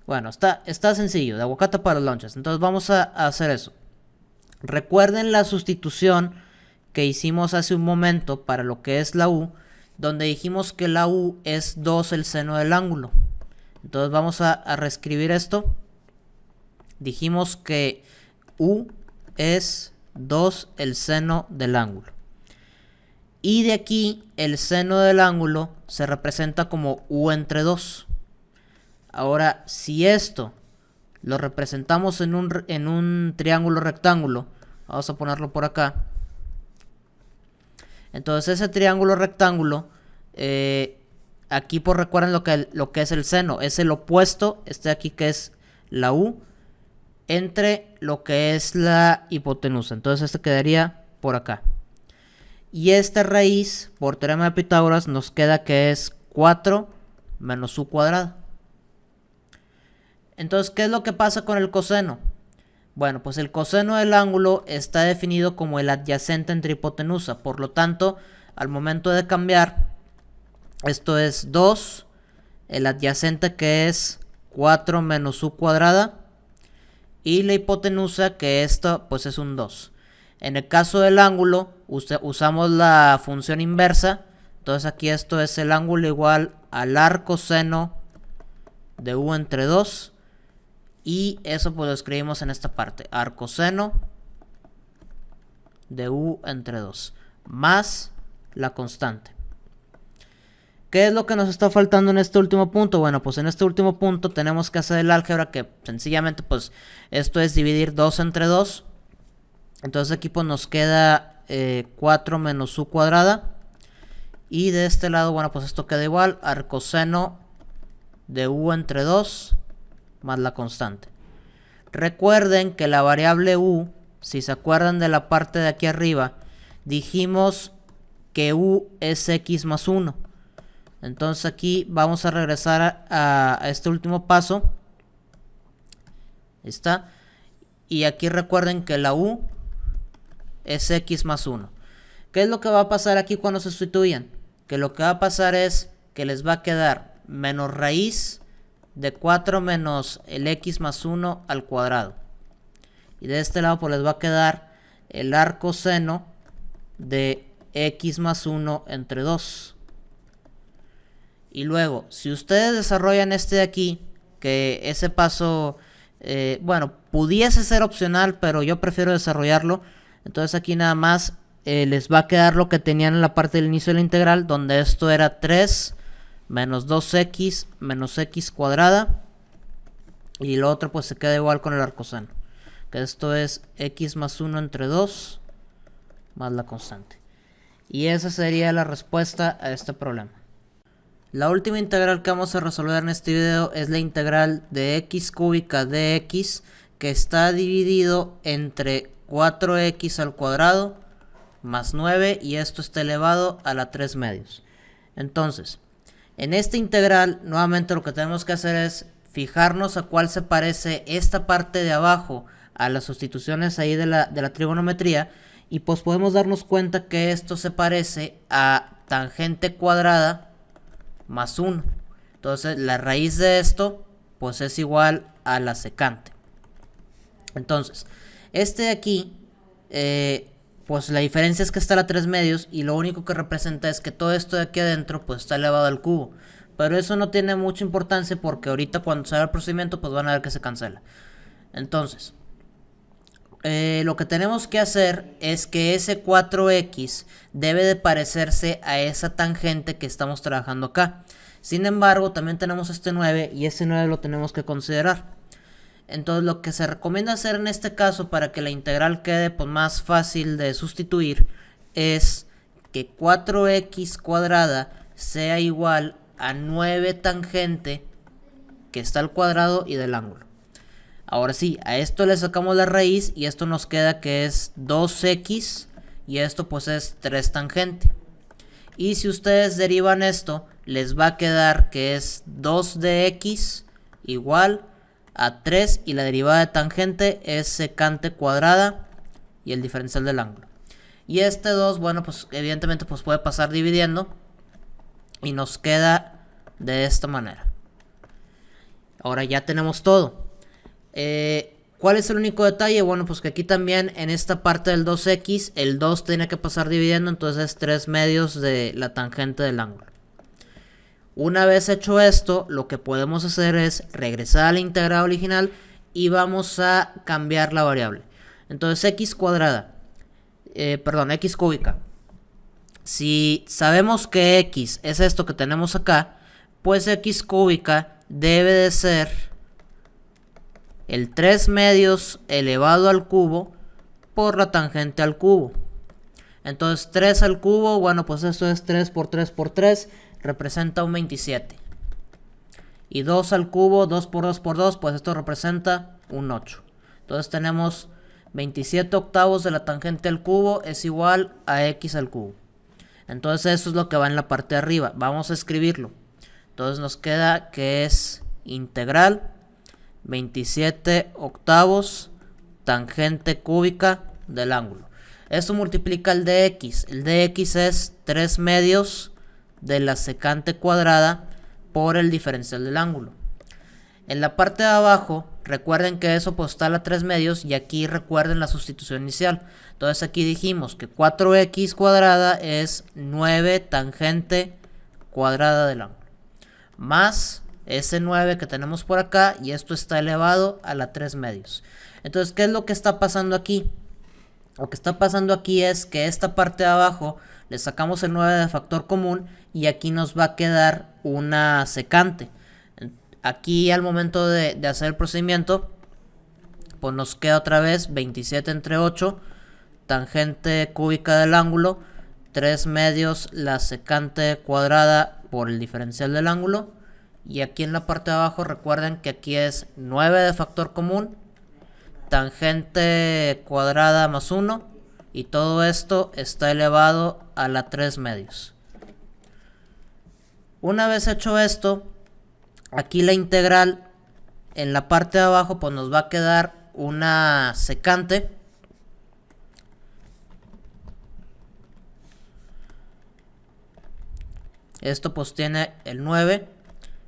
Bueno, está sencillo, de aguacate para los lonches. Entonces vamos a hacer eso. Recuerden la sustitución que hicimos hace un momento para lo que es la u, donde dijimos que la u es 2 el seno del ángulo. Entonces vamos a reescribir esto. Dijimos que u es 2 el seno del ángulo. Y de aquí el seno del ángulo se representa como u entre 2. Ahora, si esto lo representamos en un triángulo rectángulo, vamos a ponerlo por acá. Entonces ese triángulo rectángulo, aquí pues recuerden lo que es el seno, es el opuesto, este de aquí que es la u, entre lo que es la hipotenusa. Entonces este quedaría por acá. Y esta raíz, por teorema de Pitágoras, nos queda que es 4 menos u cuadrado. Entonces, ¿qué es lo que pasa con el coseno? Bueno, pues el coseno del ángulo está definido como el adyacente entre hipotenusa. Por lo tanto, al momento de cambiar, esto es 2, el adyacente que es 4 menos u cuadrada, y la hipotenusa que esto pues es un 2. En el caso del ángulo, usamos la función inversa. Entonces aquí esto es el ángulo igual al arcoseno de u entre 2. Y eso pues lo escribimos en esta parte. Arcoseno de u entre 2. Más la constante. ¿Qué es lo que nos está faltando en este último punto? Bueno, pues en este último punto tenemos que hacer el álgebra, que sencillamente pues esto es dividir 2 entre 2. Entonces aquí pues nos queda 4 menos u cuadrada. Y de este lado, bueno, pues esto queda igual. Arcoseno de u entre 2 más la constante. Recuerden que la variable u, si se acuerdan de la parte de aquí arriba, dijimos que u es x más 1. Entonces aquí vamos a regresar a este último paso. Ahí está. Y aquí recuerden que la u es x más 1. ¿Qué es lo que va a pasar aquí cuando se sustituyan? Que lo que va a pasar es que les va a quedar menos raíz de 4 menos el x más 1 al cuadrado. Y de este lado pues les va a quedar el arcoseno de x más 1 entre 2. Y luego, si ustedes desarrollan este de aquí, que ese paso, bueno, pudiese ser opcional, pero yo prefiero desarrollarlo. Entonces aquí nada más les va a quedar lo que tenían en la parte del inicio de la integral, donde esto era 3 menos 2x menos x cuadrada. Y lo otro pues se queda igual con el arcoseno, que esto es x más 1 entre 2 más la constante. Y esa sería la respuesta a este problema. La última integral que vamos a resolver en este video es la integral de x cúbica de x, que está dividido entre 4x al cuadrado más 9, y esto está elevado a la 3 medios. Entonces, en esta integral, nuevamente lo que tenemos que hacer es fijarnos a cuál se parece esta parte de abajo a las sustituciones ahí de la trigonometría, y pues podemos darnos cuenta que esto se parece a tangente cuadrada más 1. Entonces la raíz de esto pues es igual a la secante. Entonces este de aquí pues la diferencia es que está a la 3 medios, y lo único que representa es que todo esto de aquí adentro pues está elevado al cubo. Pero eso no tiene mucha importancia, porque ahorita cuando se haga el procedimiento pues van a ver que se cancela. Entonces lo que tenemos que hacer es que ese 4x debe de parecerse a esa tangente que estamos trabajando acá. Sin embargo, también tenemos este 9, y ese 9 lo tenemos que considerar. Entonces lo que se recomienda hacer en este caso, para que la integral quede pues más fácil de sustituir, es que 4x cuadrada sea igual a 9 tangente que está al cuadrado y del ángulo. Ahora sí, a esto le sacamos la raíz y esto nos queda que es 2x y esto pues es 3 tangente. Y si ustedes derivan esto, les va a quedar que es 2 de x igual a 3 y la derivada de tangente es secante cuadrada y el diferencial del ángulo. Y este 2, bueno, pues evidentemente pues puede pasar dividiendo y nos queda de esta manera. Ahora ya tenemos todo. ¿Cuál es el único detalle? Bueno, pues que aquí también en esta parte del 2x, el 2 tiene que pasar dividiendo, entonces es 3 medios de la tangente del ángulo. Una vez hecho esto, lo que podemos hacer es regresar a la integral original y vamos a cambiar la variable. Entonces x cuadrada, x cúbica. Si sabemos que x es esto que tenemos acá, pues x cúbica debe de ser el 3 medios elevado al cubo por la tangente al cubo. Entonces 3 al cubo, bueno, pues esto es 3 por 3 por 3, representa un 27. Y 2 al cubo, 2 por 2 por 2, pues esto representa un 8. Entonces tenemos 27 octavos de la tangente al cubo es igual a x al cubo. Entonces eso es lo que va en la parte de arriba. Vamos a escribirlo. Entonces nos queda que es integral 27 octavos tangente cúbica del ángulo. Esto multiplica el de x. El de x es 3 medios de la secante cuadrada por el diferencial del ángulo. En la parte de abajo, recuerden que eso pues está a 3 medios y aquí recuerden la sustitución inicial. Entonces aquí dijimos que 4x cuadrada es 9 tangente cuadrada del ángulo. Más ese 9 que tenemos por acá y esto está elevado a 3 medios. Entonces, ¿qué es lo que está pasando aquí? Lo que está pasando aquí es que esta parte de abajo le sacamos el 9 de factor común y aquí nos va a quedar una secante. Aquí al momento de hacer el procedimiento, pues nos queda otra vez 27 entre 8, tangente cúbica del ángulo, 3 medios la secante cuadrada por el diferencial del ángulo. Y aquí en la parte de abajo recuerden que aquí es 9 de factor común, tangente cuadrada más 1 y todo esto está elevado a 3 medios. Una vez hecho esto, aquí la integral en la parte de abajo pues nos va a quedar una secante. Esto pues tiene el 9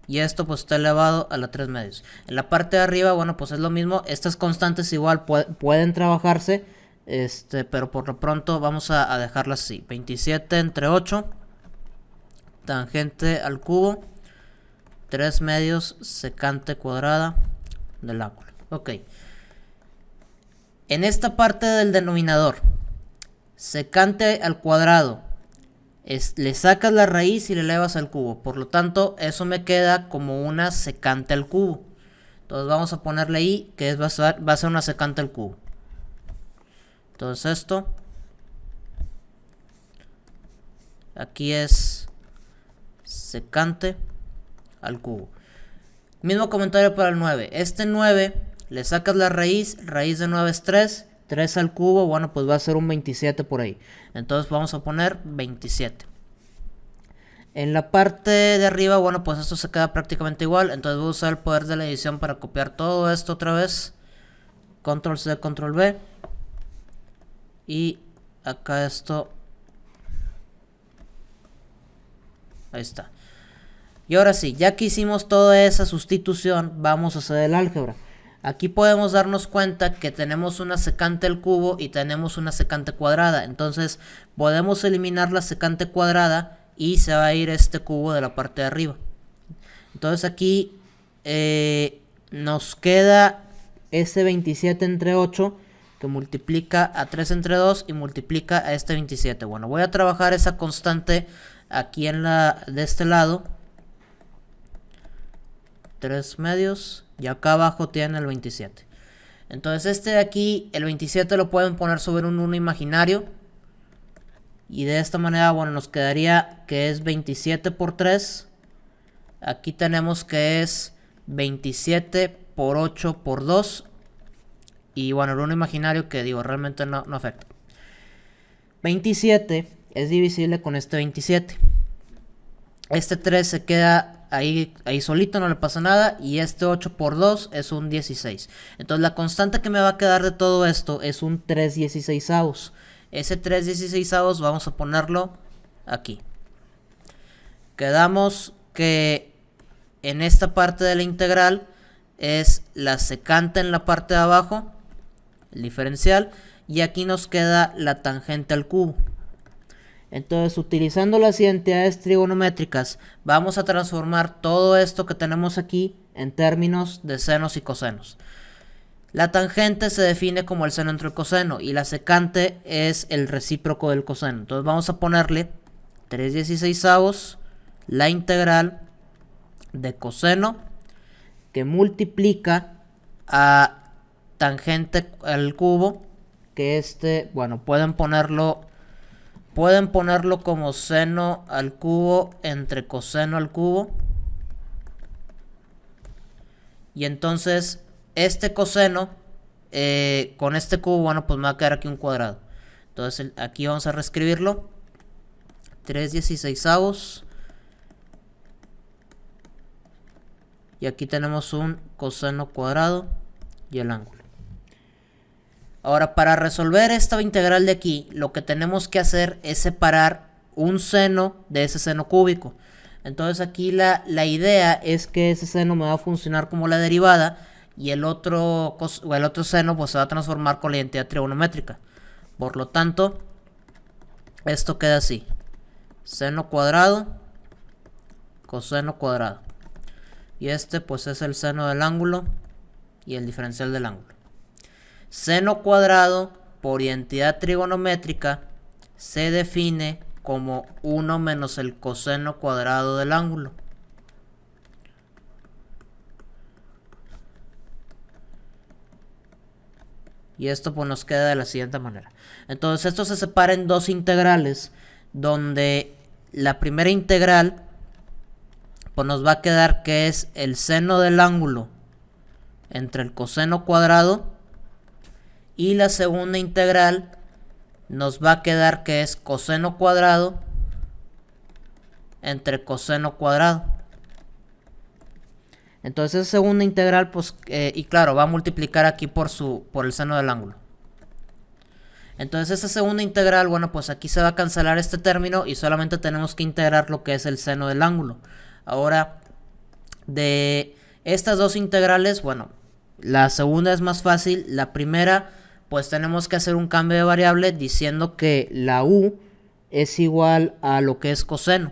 y esto pues está elevado a 3 medios. En la parte de arriba, bueno, pues es lo mismo. Estas constantes igual pueden trabajarse, pero por lo pronto vamos a dejarlas así. 27 entre 8, tangente al cubo, 3 medios secante cuadrada del ángulo. Ok. En esta parte del denominador, secante al cuadrado, le sacas la raíz y le elevas al cubo. Por lo tanto, eso me queda como una secante al cubo. Entonces vamos a ponerle ahí que va a ser una secante al cubo. Entonces esto aquí es secante al cubo. Mismo comentario para el 9. Este 9 le sacas la raíz de 9 es 3. 3 al cubo, bueno, pues va a ser un 27 por ahí. Entonces vamos a poner 27. En la parte de arriba, bueno, pues esto se queda prácticamente igual. Entonces voy a usar el poder de la edición para copiar todo esto otra vez. Control C, Control V. Y acá esto. Ahí está. Y ahora sí, ya que hicimos toda esa sustitución, vamos a hacer el álgebra. Aquí podemos darnos cuenta que tenemos una secante al cubo y tenemos una secante cuadrada. Entonces podemos eliminar la secante cuadrada y se va a ir este cubo de la parte de arriba. Entonces aquí nos queda ese 27 entre 8 que multiplica a 3 entre 2 y multiplica a este 27. Bueno, voy a trabajar esa constante aquí de este lado. 3 medios y acá abajo tienen el 27. Entonces este de aquí, el 27 lo pueden poner sobre un 1 imaginario. Y de esta manera, bueno, nos quedaría que es 27 por 3. Aquí tenemos que es 27 por 8 por 2. Y bueno, el 1 imaginario que digo, realmente no afecta. 27 es divisible con este 27. Este 3 se queda ahí solito, no le pasa nada. Y este 8 por 2 es un 16. Entonces la constante que me va a quedar de todo esto es un 3/16. Ese 3/16 vamos a ponerlo aquí. Quedamos que en esta parte de la integral es la secante en la parte de abajo, el diferencial, y aquí nos queda la tangente al cubo. Entonces, utilizando las identidades trigonométricas, vamos a transformar todo esto que tenemos aquí en términos de senos y cosenos. La tangente se define como el seno entre el coseno y la secante es el recíproco del coseno. Entonces vamos a ponerle 3/16 la integral de coseno que multiplica a tangente al cubo, que bueno, pueden ponerlo como seno al cubo entre coseno al cubo. Y entonces este coseno con este cubo, bueno, pues me va a quedar aquí un cuadrado. Entonces aquí vamos a reescribirlo. 3/16. Y aquí tenemos un coseno cuadrado y el ángulo. Ahora, para resolver esta integral de aquí, lo que tenemos que hacer es separar un seno de ese seno cúbico. Entonces aquí la idea es que ese seno me va a funcionar como la derivada y el otro seno pues se va a transformar con la identidad trigonométrica. Por lo tanto, esto queda así: seno cuadrado, coseno cuadrado. Y este pues es el seno del ángulo y el diferencial del ángulo. Seno cuadrado por identidad trigonométrica se define como 1 menos el coseno cuadrado del ángulo. Y esto pues nos queda de la siguiente manera. Entonces esto se separa en dos integrales, donde la primera integral pues nos va a quedar que es el seno del ángulo entre el coseno cuadrado, y la segunda integral nos va a quedar que es coseno cuadrado entre coseno cuadrado. Entonces esa segunda integral pues y claro, va a multiplicar aquí por el seno del ángulo. Entonces esa segunda integral, bueno, pues aquí se va a cancelar este término y solamente tenemos que integrar lo que es el seno del ángulo. Ahora, de estas dos integrales, bueno, la segunda es más fácil. La primera, pues tenemos que hacer un cambio de variable diciendo que la u es igual a lo que es coseno.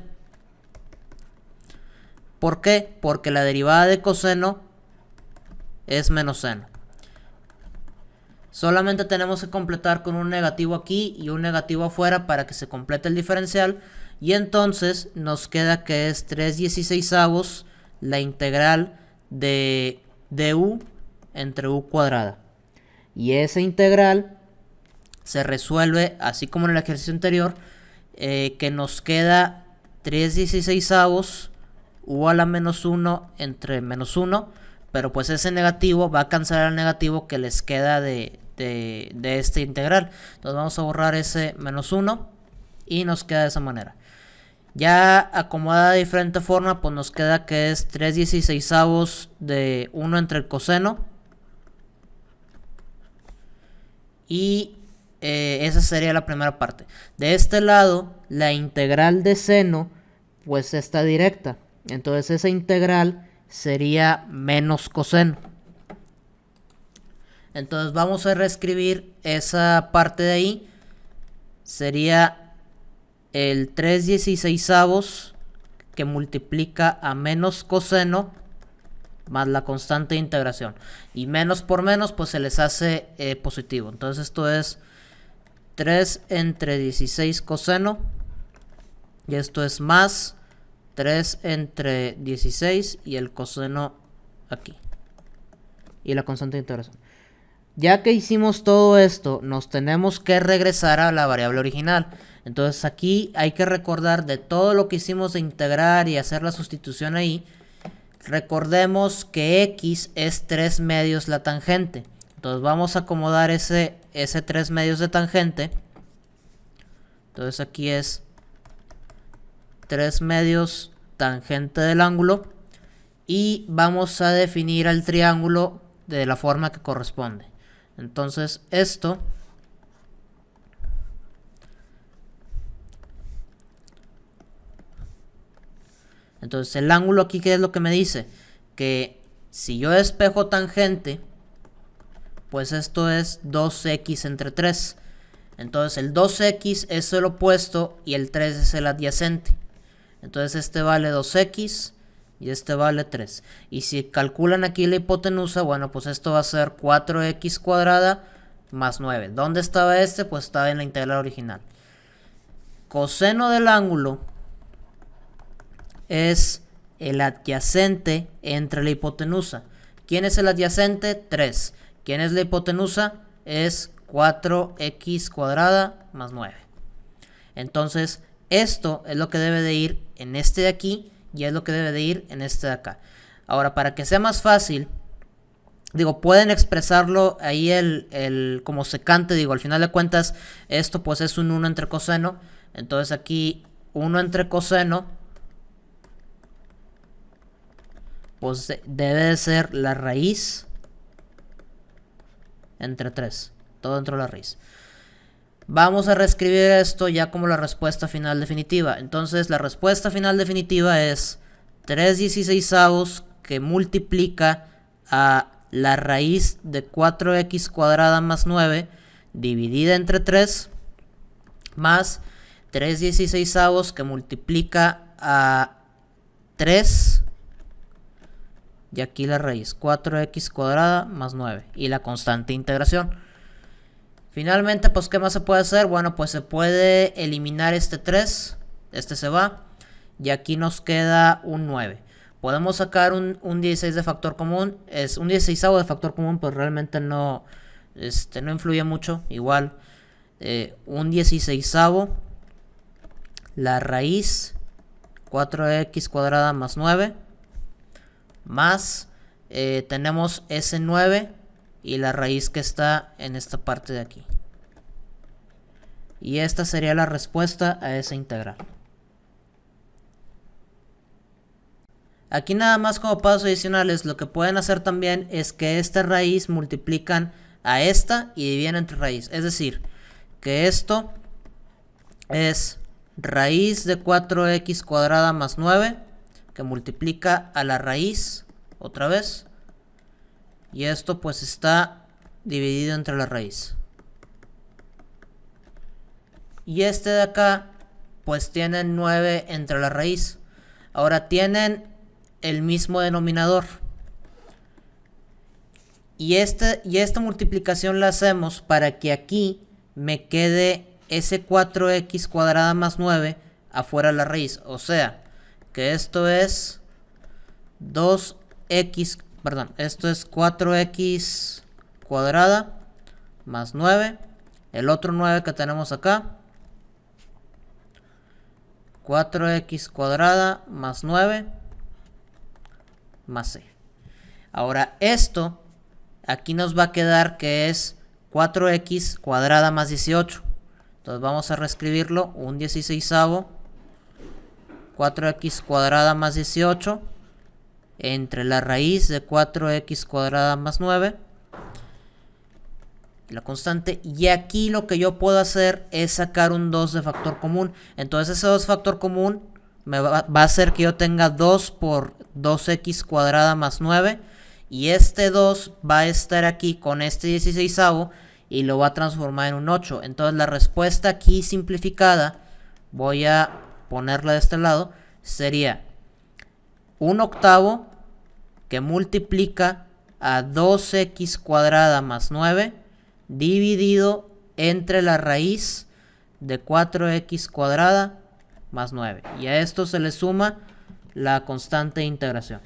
¿Por qué? Porque la derivada de coseno es menos seno. Solamente tenemos que completar con un negativo aquí y un negativo afuera para que se complete el diferencial. Y entonces nos queda que es 3/16 la integral de u entre u cuadrada. Y esa integral se resuelve así como en el ejercicio anterior, que nos queda 3/16 u a la menos 1 entre menos 1, pero pues ese negativo va a cancelar el negativo que les queda de esta integral. Entonces vamos a borrar ese menos 1 y nos queda de esa manera. Ya acomodada de diferente forma, pues nos queda que es 3/16 de 1 entre el coseno. Y esa sería la primera parte. De este lado, la integral de seno pues está directa. Entonces esa integral sería menos coseno. Entonces vamos a reescribir esa parte de ahí. Sería el 3/16 que multiplica a menos coseno más la constante de integración. Y menos por menos pues se les hace positivo. Entonces esto es 3 entre 16 coseno. Y esto es más 3 entre 16 y el coseno aquí. Y la constante de integración. Ya que hicimos todo esto, nos tenemos que regresar a la variable original. Entonces aquí hay que recordar de todo lo que hicimos de integrar y hacer la sustitución ahí. Recordemos que x es 3 medios la tangente. Entonces vamos a acomodar ese 3 medios de tangente. Entonces aquí es 3 medios tangente del ángulo. Y vamos a definir al triángulo de la forma que corresponde. Entonces esto entonces el ángulo aquí, ¿qué es lo que me dice? Que si yo despejo tangente, pues esto es 2x entre 3. Entonces el 2x es el opuesto y el 3 es el adyacente. Entonces este vale 2x y este vale 3. Y si calculan aquí la hipotenusa, bueno, pues esto va a ser 4x cuadrada más 9. ¿Dónde estaba este? Pues estaba en la integral original. Coseno del ángulo es el adyacente entre la hipotenusa. ¿Quién es el adyacente? 3. ¿Quién es la hipotenusa? Es 4x cuadrada más 9. Entonces esto es lo que debe de ir en este de aquí y es lo que debe de ir en este de acá. Ahora, para que sea más fácil, digo, pueden expresarlo ahí como secante, digo, al final de cuentas esto pues es un 1 entre coseno. Entonces aquí 1 entre coseno pues debe de ser la raíz entre 3, todo dentro de la raíz. Vamos a reescribir esto ya como la respuesta final definitiva. Entonces la respuesta final definitiva es 3/16 que multiplica a la raíz de 4x cuadrada más 9 dividida entre 3 más 3/16 que multiplica a 3 y aquí la raíz 4x cuadrada más 9 y la constante de integración. Finalmente, pues, ¿qué más se puede hacer? Bueno, pues se puede eliminar este 3, este se va, y aquí nos queda un 9. Podemos sacar un 16 de factor común, es un 16avo de factor común, pues realmente no influye mucho, igual, un 16avo, la raíz 4x cuadrada más 9, más, tenemos ese 9, y la raíz que está en esta parte de aquí. Y esta sería la respuesta a esa integral. Aquí nada más como pasos adicionales, lo que pueden hacer también es que esta raíz multiplican a esta y dividen entre raíz. Es decir, que esto es raíz de 4x cuadrada más 9, que multiplica a la raíz otra vez. Y esto pues está dividido entre la raíz. Y este de acá pues tienen 9 entre la raíz. Ahora tienen el mismo denominador. Y esta multiplicación la hacemos para que aquí me quede ese 4x cuadrada más 9 afuera de la raíz. O sea, que esto es 2x, perdón, esto es 4x cuadrada más 9. El otro 9 que tenemos acá, 4x cuadrada más 9 más c. Ahora esto aquí nos va a quedar que es 4x cuadrada más 18. Entonces vamos a reescribirlo, un 16avo, 4x cuadrada más 18 entre la raíz de 4x cuadrada más 9 la constante, y aquí lo que yo puedo hacer es sacar un 2 de factor común. Entonces ese 2 de factor común me va a hacer que yo tenga 2 por 2x cuadrada más 9, y este 2 va a estar aquí con este 16avo y lo va a transformar en un 8. Entonces la respuesta aquí simplificada, voy a ponerla de este lado, sería un octavo que multiplica a 2x cuadrada más 9 dividido entre la raíz de 4x cuadrada más 9. Y a esto se le suma la constante de integración.